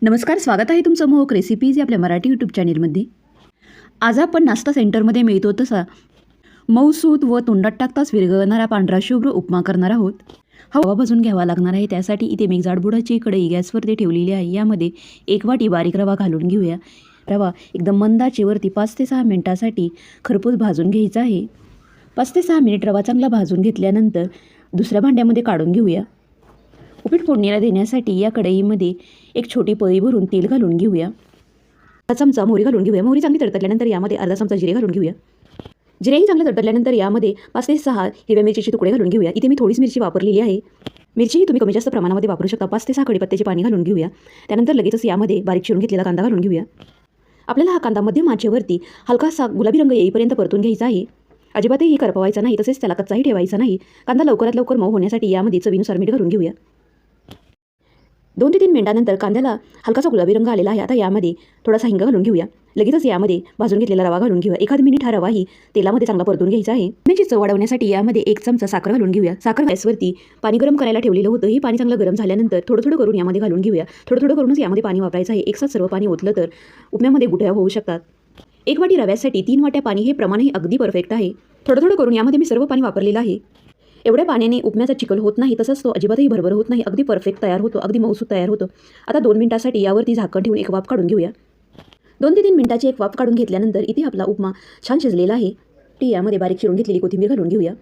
नमस्कार, स्वागत आहे तुमचं मोहक रेसिपीज या आपल्या मराठी यूट्यूब चॅनेलमध्ये. आज आपण नाश्ता सेंटरमध्ये मिळतो तसा मऊसूत व तोंडात टाकताच विरघळणारा पांढरा शुभ्र उपमा करणार आहोत. हवा भाजून घ्यावा लागणार आहे. त्यासाठी इथे मी जाडबुडाची कढई गॅसवरती ठेवलेली आहे. यामध्ये 1 वाटी बारीक रवा घालून घेऊया. रवा एकदम मंद आचेवरती 5 ते 6 मिनिटासाठी खरपूस भाजून घ्यायचा आहे. 5 ते 6 मिनिट रवा चांगला भाजून घेतल्यानंतर दुसऱ्या भांड्यामध्ये काढून घेऊया. उपीट फोडणीला देण्यासाठी या कढईमध्ये एक छोटी पळी भरून तेल घालून घेऊया. अर्धा चमचा मोहरी घालून घेऊया. मोहरी चांगली तडतडल्यानंतर यामध्ये अर्धा चमचा जिरे घालून घेऊया. जिरेही चांगलं तडतडल्यानंतर यामध्ये 5 ते 6 हिरव्या मिरचीचे तुकडे घालून घेऊया. इथे मी थोडीच मिरची वापरलेली आहे. मिरचीही तुम्ही कमी जास्त प्रमाणामध्ये वापरू शकता. 5 ते 6 कढीपत्त्याचे पाणी घालून घेऊया. त्यानंतर लगेचच यामध्ये बारीक चिरून घेतलेला कांदा घालून घेऊया. आपल्याला हा कांदा मध्यम आचेवरती हलकासा गुलाबी रंग येईपर्यंत परतून घ्यायचा आहे. अजिबातही करपवायचा नाही, तसेच त्याला कच्चाही ठेवायचा नाही. कांदा लवकरात लवकर मऊ होण्यासाठी यामध्ये चवीनुसार मीठ घालून घेऊया. 2 ते 3 मिनिटांनंतर कांद्याला हलकासा गुलाबी रंग आलेला आहे. आता यामध्ये थोडासा हिंग घालून घेऊया. लगेचच यामध्ये भाजून घेतलेला रवा घालून घेऊया. 1 मिनिट हा रवाही तेलामध्ये चांगला परतून घ्यायचा आहे. त्याची चव वाढवण्यासाठी यामध्ये 1 चमचा साखर घालून घेऊया. साखर गॅसवरती पाणी गरम करायला ठेवलेलं होतं. हे पाणी चांगलं गरम झाल्यानंतर थोडं थोडं करून यामध्ये घालून घेऊया. थोडं थोडं करूनच यामध्ये पाणी वापरायचं आहे. एकसाथ सर्व पाणी ओतलं तर उपम्यामध्ये गुठळ्या होऊ शकतात. 1 वाटी रव्यासाठी 3 वाट्या पाणी हे प्रमाणही अगदी परफेक्ट आहे. थोडं थोडं करून यामध्ये मी सर्व पाणी वापरलेलं आहे. एवढ्या पाण्याने उपम्याचा चिखल होत नाही, तसंच तो अजिबातही भरभर होत नाही. अगदी परफेक्ट तयार होतो, अगदी मऊसूत तयार होतो. आता 2 मिनिटासाठी यावरती झाकण ठेवून एक वाफ काढून घेऊया. 2 ते 3 मिनिटाची एक वाफ काढून घेतल्यानंतर इथे आपला उपमा छान शिजलेला आहे. ती यामध्ये बारीक चिरून घेतलेली कोथिंबीर घालून घेऊया.